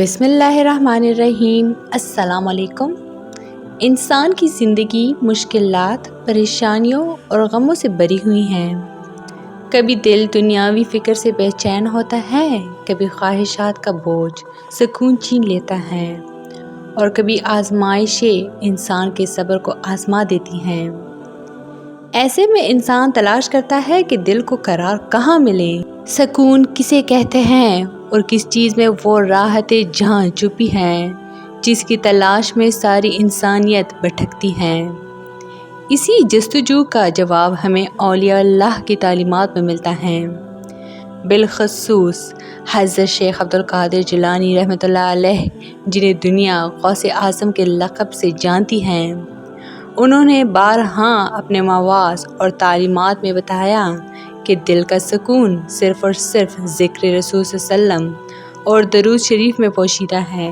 बिस्मिल्लाहिर्रहमानिर्रहीम। अस्सलाम वालेकुम। इंसान की ज़िंदगी मुश्किलात, परेशानियों और गमों से भरी हुई हैं। कभी दिल दुनियावी फ़िक्र से बेचैन होता है, कभी ख्वाहिशात का बोझ सुकून छीन लेता है और कभी आजमाइशें इंसान के सब्र को आजमा देती हैं। ऐसे में इंसान तलाश करता है कि दिल को करार कहाँ मिले, सुकून किसे कहते हैं और किस चीज़ में वो राहत जहाँ छुपी है जिसकी तलाश में सारी इंसानियत भटकती है। इसी जस्तजू का जवाब हमें औलिया अल्लाह की तालीमात में मिलता है। बिलखसूस हज़रत शेख अब्दुल कादिर जिलानी रहमतुल्लाह अलैह, जिन्हें दुनिया गौसे आज़म के लक़ब से जानती हैं। उन्होंने बारहा अपने मवाज़ और तालीमात में बताया कि दिल का सुकून सिर्फ़ और सिर्फ ज़िक्र रसूल सल्लल्लाहु अलैहि वसल्लम और दरूद शरीफ में पोशीदा है।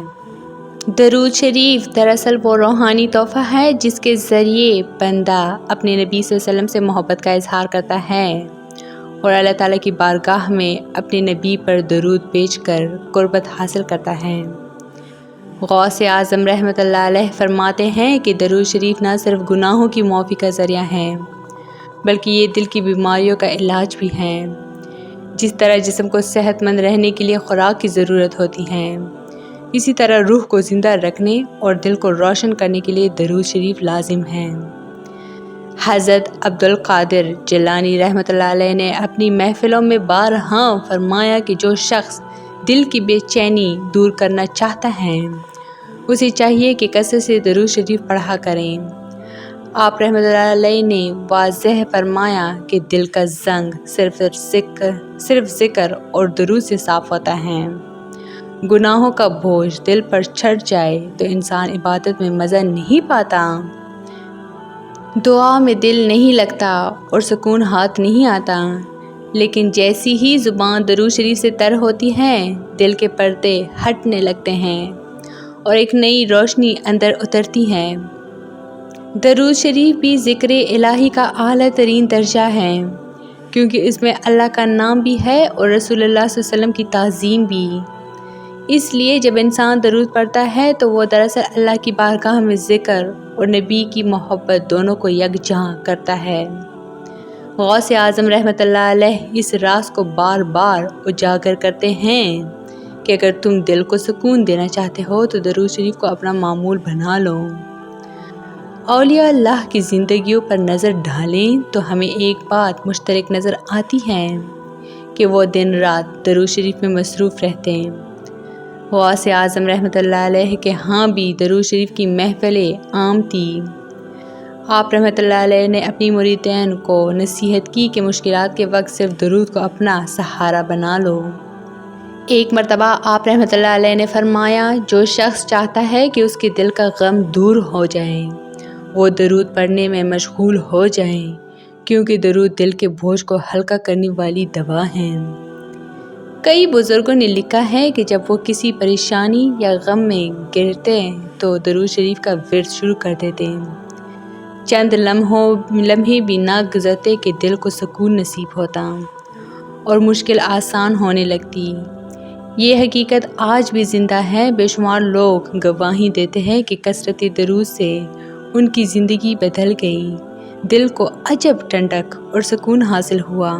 दरूद शरीफ दरअसल वो रूहानी तोहफ़ा है जिसके ज़रिए बंदा अपने नबी सल्लल्लाहु अलैहि वसल्लम से मोहब्बत का इजहार करता है और अल्लाह ताला की बारगाह में अपने नबी पर दरूद भेजकर कुर्बत हासिल करता है। गौसे आज़म रहमतुल्लाह अलैह फरमाते हैं कि दरूद शरीफ न सिर्फ गुनाहों की माफ़ी का ज़रिया है बल्कि ये दिल की बीमारियों का इलाज भी है। जिस तरह जिस्म को सेहतमंद रहने के लिए खुराक की ज़रूरत होती है, इसी तरह रूह को ज़िंदा रखने और दिल को रोशन करने के लिए दरूद शरीफ लाजिम है। हज़रत अब्दुल कादिर जिलानी रहमतुल्लाह अलैह ने अपनी महफ़िलों में बारहा फरमाया कि जो शख्स दिल की बेचैनी दूर करना चाहता है उसे चाहिए कि कसरत से दरूद शरीफ पढ़ा करें। आप रहमतुल्लाह अलैह ने वाज़ेह फरमाया कि दिल का ज़ंग सिर्फ ज़िक्र और दरूद से साफ़ होता है। गुनाहों का बोझ दिल पर चढ़ जाए तो इंसान इबादत में मज़ा नहीं पाता, दुआ में दिल नहीं लगता और सुकून हाथ नहीं आता। लेकिन जैसी ही ज़ुबान दरूद शरीफ से तर होती है, दिल के पर्दे हटने लगते हैं और एक नई रोशनी अंदर उतरती है। दरूद शरीफ भी ज़िक्र इलाही का आला तरीन दर्जा है, क्योंकि इसमें अल्लाह का नाम भी है और रसूलुल्लाह सल्लल्लाहु अलैहि वसल्लम की ताज़ीम भी। इसलिए जब इंसान दरूद पढ़ता है तो वो दरअसल अल्लाह की बारगाह में ज़िक्र और नबी की मोहब्बत दोनों को यकजहां करता है। गौसे आज़म रहमतुल्लाह अलैह इस राज को बार बार उजागर करते हैं कि अगर तुम दिल को सुकून देना चाहते हो तो दरूद शरीफ को अपना मामूल बना लो। औलिया अल्लाह की ज़िंदगियों पर नज़र डालें तो हमें एक बात मुश्तरक नज़र आती है कि वो दिन रात दरूद शरीफ में मसरूफ़ रहते हैं। गौसे आज़म रहमतुल्लाह अलैह के यहाँ भी दरूद शरीफ की महफ़िलें आम थी। आप रहमतुल्लाह अलैह ने अपनी मुरीदैन को नसीहत की कि मुश्किलात के वक्त सिर्फ दरूद को अपना सहारा बना लो। एक मरतबा आप रहमतुल्लाह अलैह ने फरमाया, जो शख्स चाहता है कि उसके दिल का गम दूर हो जाए वो दरूद पढ़ने में मशगूल हो जाए, क्योंकि दरूद दिल के बोझ को हल्का करने वाली दवा है। कई बुज़ुर्गों ने लिखा है कि जब वो किसी परेशानी या गम में गिरते तो दरूद शरीफ का विर्द शुरू कर देते। चंद लम्हे भी ना गुज़रते कि दिल को सुकून नसीब होता और मुश्किल आसान होने लगती। ये हकीकत आज भी ज़िंदा है। बेशुमार लोग गवाही देते हैं कि कसरत दरूद से उनकी ज़िंदगी बदल गई, दिल को अजब ठंडक और सुकून हासिल हुआ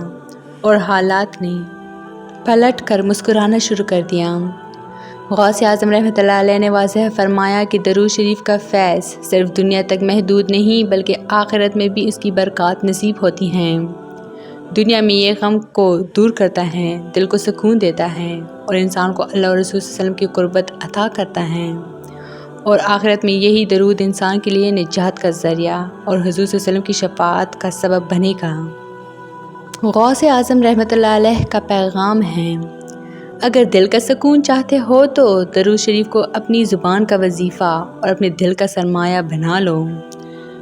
और हालात ने पलट कर मुस्कुराना शुरू कर दिया। गौसे आज़म रहमतुल्लाह अलैह ने वाज़ेह फरमाया कि दरूद शरीफ का फैज़ सिर्फ दुनिया तक महदूद नहीं बल्कि आखिरत में भी इसकी बरक़ात नसीब होती हैं। दुनिया में ये गम को दूर करता है, दिल को सुकून देता है और इंसान को अल्लाह और रसूल सल्लल्लाहु अलैहि वसल्लम की कुर्बत अता करता है और आखिरत में यही दरूद इंसान के लिए निजात का ज़रिया और हुज़ूर सल्लल्लाहु अलैहि वसल्लम की शफ़ाअत का सबब बनेगा। गौसे आज़म रहमतुल्लाह अलैह का पैगाम है, अगर दिल का सुकून चाहते हो तो दरूद शरीफ को अपनी ज़ुबान का वजीफ़ा और अपने दिल का सरमाया बना लो।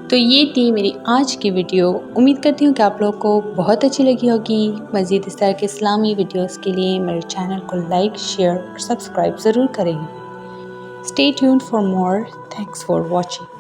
तो ये थी मेरी आज की वीडियो। उम्मीद करती हूँ कि आप लोग को बहुत अच्छी लगी होगी। मज़ीद इस तरह के इस्लामी वीडियोस के लिए मेरे चैनल को लाइक, शेयर और सब्सक्राइब ज़रूर करें। Stay tuned for more. Thanks for watching.